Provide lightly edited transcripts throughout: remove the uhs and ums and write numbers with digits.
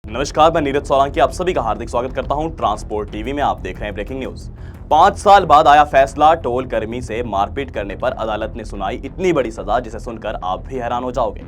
नमस्कार, मैं नीरज सोलंकी आप सभी का हार्दिक स्वागत करता हूं ट्रांसपोर्ट टीवी में। आप देख रहे हैं ब्रेकिंग न्यूज। 5 साल बाद आया फैसला। टोल कर्मी से मारपीट करने पर अदालत ने सुनाई इतनी बड़ी सजा जिसे सुनकर आप भी हैरान हो जाओगे।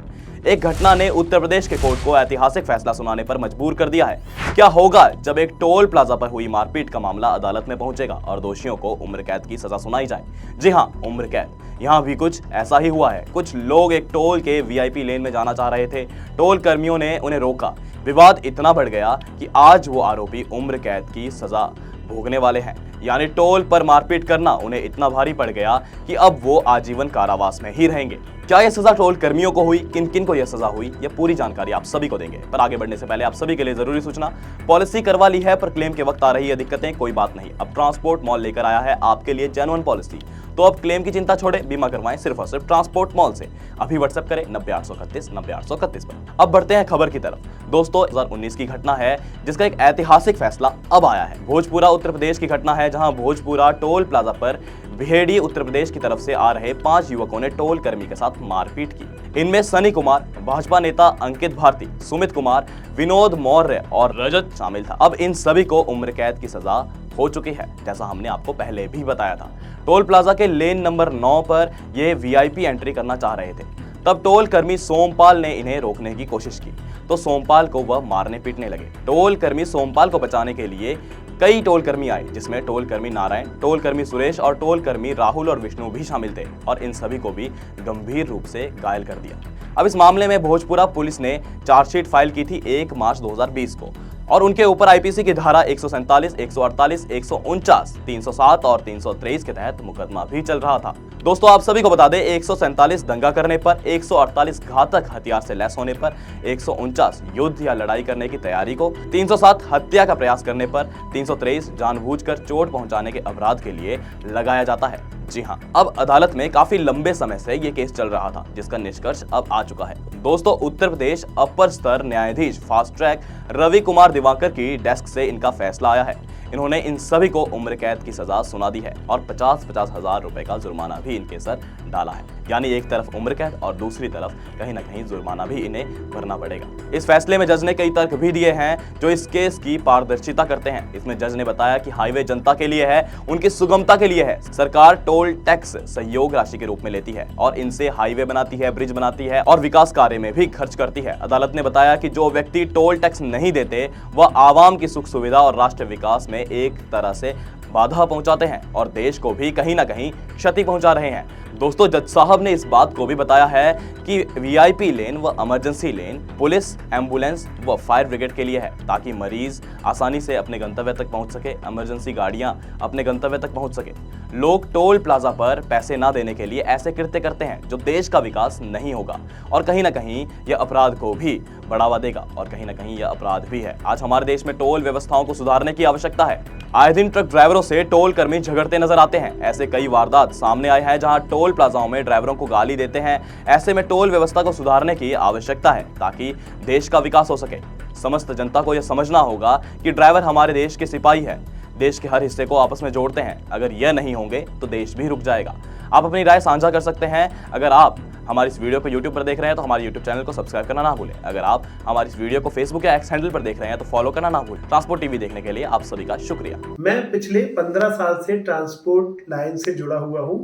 एक घटना ने उत्तर प्रदेश के कोर्ट को ऐतिहासिक फैसला सुनाने पर मजबूर कर दिया है। क्या होगा जब एक टोल प्लाजा पर हुई मारपीट का मामला अदालत में पहुंचेगा और दोषियों को उम्र कैद की सजा सुनाई जाए? जी हाँ, उम्र कैद। यहाँ भी कुछ ऐसा ही हुआ है। कुछ लोग एक टोल के वीआईपी लेन में जाना चाह रहे थे। टोल कर्मियों ने उन्हें रोका। विवाद इतना बढ़ गया कि आज वो आरोपी उम्र कैद की सजा भोगने वाले हैं। यानी टोल पर मारपीट करना उन्हें इतना भारी पड़ गया कि अब वो आजीवन कारावास में ही रहेंगे। क्या यह सजा टोल कर्मियों को हुई, किन किन को यह सजा हुई, यह पूरी जानकारी आप सभी को देंगे। पर आगे बढ़ने से पहले आप सभी के लिए जरूरी सूचना, पॉलिसी करवा ली है पर क्लेम के वक्त आ रही है दिक्कतें, कोई बात नहीं। अब ट्रांसपोर्ट मॉल लेकर आया है आपके लिए जेन्युइन पॉलिसी। तो अब क्लेम की चिंता छोड़े, बीमा करवाएं सिर्फ और सिर्फ ट्रांसपोर्ट मॉल से। अभी व्हाट्सएप करें 90 831 पर। अब बढ़ते हैं खबर की तरफ। दोस्तों, 2019 की घटना है जिसका एक ऐतिहासिक फैसला अब आया है। भोजपुरा उत्तर प्रदेश की घटना है, जहां भोजपुरा टोल प्लाजा पर भिहेड़ी उत्तर प्रदेश की तरफ से आ रहे 5 युवकों ने टोल कर्मी के साथ मारपीट की। इनमें सनी कुमार, भाजपा नेता अंकित भारती, सुमित कुमार, विनोद मौर्य और रजत शामिल था। अब इन सभी को उम्र कैद की सजा हो चुकी है, जैसा हमने आपको पहले भी बताया था। टोल प्लाजा के लेन नंबर 9 पर ये वीआईपी एंट्री करना चाह रहे थे। तब टोल कर्मी सोमपाल ने इन्हें रोकने की कोशिश की तो सोमपाल को वह मारने पीटने लगे। टोल कर्मी सोमपाल को बचाने के लिए कई टोल कर्मी आए, जिसमें टोल कर्मी नारायण, टोल कर्मी सुरेश और टोल कर्मी राहुल और विष्णु भी शामिल थे और इन सभी को भी गंभीर रूप से घायल कर दिया। अब इस मामले में भोजपुरा पुलिस ने चार्जशीट फाइल की थी 1 मार्च 2020 को और उनके ऊपर आईपीसी की धारा 147, 148, 149, 307 और 323 के तहत मुकदमा भी चल रहा था। दोस्तों, आप सभी को बता दें, 147 दंगा करने पर, 148 घातक हथियार से लैस होने पर, 149 युद्ध या लड़ाई करने की तैयारी को, 307 हत्या का प्रयास करने पर, 323 जानबूझकर चोट पहुंचाने के अपराध के लिए लगाया जाता है। जी हाँ, अब अदालत में काफी लंबे समय से ये केस चल रहा था, जिसका निष्कर्ष अब आ चुका है। दोस्तों, उत्तर प्रदेश अपर स्तर न्यायाधीश फास्ट ट्रैक रवि कुमार दिवाकर की डेस्क से इनका फैसला आया है। इन्होंने इन सभी को उम्र कैद की सजा सुना दी है और 50-50 हजार रुपए का जुर्माना भी इनके सर डाला है। यानी एक तरफ उम्र कैद और दूसरी तरफ कहीं ना कहीं जुर्माना भी इन्हें भरना पड़ेगा। इस फैसले में जज ने कई तर्क भी दिए हैं जो इस केस की पारदर्शिता करते हैं। इसमें जज ने बताया कि हाईवे जनता के लिए है, उनकी सुगमता के लिए है। सरकार टोल टैक्स सहयोग राशि के रूप में लेती है और इनसे हाईवे बनाती है, ब्रिज बनाती है और विकास कार्य में भी खर्च करती है। अदालत ने बताया कि जो व्यक्ति टोल टैक्स नहीं देते वह आवाम की सुख सुविधा और राष्ट्र विकास में एक तरह से बाधा पहुंचाते हैं और देश को भी कहीं ना कहीं क्षति पहुंचा रहे हैं। दोस्तों, जज साहब ने इस बात को भी बताया है कि वीआईपी लेन व इमरजेंसी लेन पुलिस, एम्बुलेंस व फायर ब्रिगेड के लिए है, ताकि मरीज आसानी से अपने गंतव्य तक पहुंच सके, इमरजेंसी गाड़ियां अपने गंतव्य तक पहुंच सके। लोग टोल प्लाजा पर पैसे ना देने के लिए ऐसे कृत्य करते हैं जो देश का विकास नहीं होगा और कहीं ना कहीं यह अपराध को भी बढ़ावा देगा और कहीं ना कहीं यह अपराध भी है। आज हमारे देश में टोल व्यवस्थाओं को सुधारने की आवश्यकता है। आए दिन ट्रक ड्राइवरों से टोल कर्मी झगड़ते नजर आते हैं। ऐसे कई वारदात सामने आए हैं जहां टोल प्लाजाओं में ड्राइवरों को गाली देते हैं। ऐसे में टोल व्यवस्था को सुधारने की आवश्यकता है ताकि देश का विकास हो सके। समस्त जनता को यह समझना होगा कि ड्राइवर हमारे देश के सिपाही है, देश के हर हिस्से को आपस में जोड़ते हैं। अगर यह नहीं होंगे तो देश भी रुक जाएगा। आप अपनी राय साझा कर सकते हैं। अगर आप हमारी इस वीडियो को YouTube पर देख रहे हैं तो हमारे YouTube चैनल को सब्सक्राइब करना ना भूलें। अगर आप हमारी इस वीडियो को Facebook या X हैंडल पर देख रहे हैं तो फॉलो करना ना भूलें। ट्रांसपोर्ट टीवी देखने के लिए आप सभी का शुक्रिया। मैं पिछले 15 साल से ट्रांसपोर्ट लाइन से जुड़ा हुआ हूं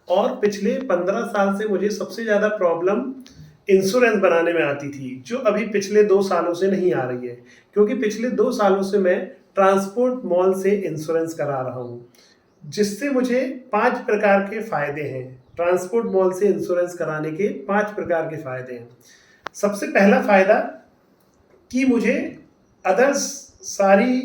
और पिछले 15 साल से मुझे सबसे ज़्यादा प्रॉब्लम इंश्योरेंस बनाने में आती थी, जो अभी पिछले 2 सालों से नहीं आ रही है, क्योंकि पिछले 2 सालों से मैं ट्रांसपोर्ट मॉल से इंश्योरेंस करा रहा हूं, जिससे मुझे 5 प्रकार के फ़ायदे हैं। ट्रांसपोर्ट मॉल से इंश्योरेंस कराने के 5 प्रकार के फ़ायदे हैं। सबसे पहला फ़ायदा कि मुझे अदर्स सारी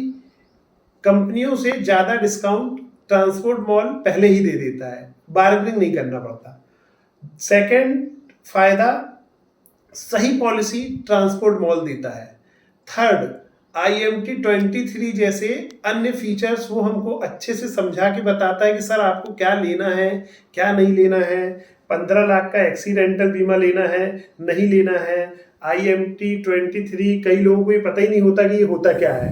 कंपनियों से ज़्यादा डिस्काउंट ट्रांसपोर्ट मॉल पहले ही दे देता है, बार्गेनिंग नहीं करना पड़ता। सेकंड फ़ायदा, सही पॉलिसी ट्रांसपोर्ट मॉल देता है। थर्ड, IMT 23 जैसे अन्य फीचर्स वो हमको अच्छे से समझा के बताता है कि सर आपको क्या लेना है, क्या नहीं लेना है। 15 लाख का एक्सीडेंटल बीमा लेना है, नहीं लेना है। IMT 23 कई लोगों को ये पता ही नहीं होता कि ये होता क्या है,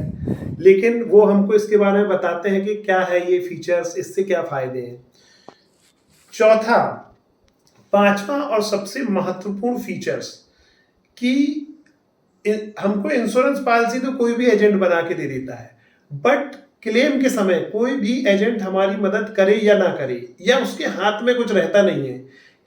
लेकिन वो हमको इसके बारे में बताते हैं कि क्या है ये फीचर्स, इससे क्या फ़ायदे हैं। चौथा, पांचवा और सबसे महत्वपूर्ण फीचर्स कि हमको इंश्योरेंस पॉलिसी तो कोई भी एजेंट बना के दे देता है, बट क्लेम के समय कोई भी एजेंट हमारी मदद करे या ना करे, या उसके हाथ में कुछ रहता नहीं है,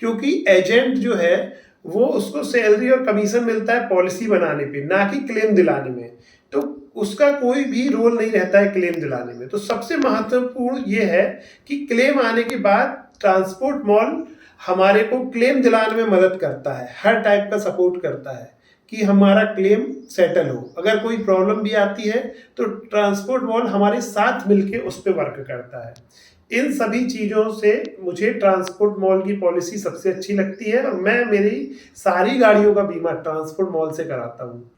क्योंकि एजेंट जो है वो उसको सैलरी और कमीशन मिलता है पॉलिसी बनाने पे, ना कि क्लेम दिलाने में। तो उसका कोई भी रोल नहीं रहता है क्लेम दिलाने में। तो सबसे महत्वपूर्ण ये है कि क्लेम आने के बाद ट्रांसपोर्ट मॉल हमारे को क्लेम दिलाने में मदद करता है, हर टाइप का सपोर्ट करता है कि हमारा क्लेम सेटल हो। अगर कोई प्रॉब्लम भी आती है तो ट्रांसपोर्ट मॉल हमारे साथ मिलके उस पर वर्क करता है। इन सभी चीज़ों से मुझे ट्रांसपोर्ट मॉल की पॉलिसी सबसे अच्छी लगती है, और मैं मेरी सारी गाड़ियों का बीमा ट्रांसपोर्ट मॉल से कराता हूँ।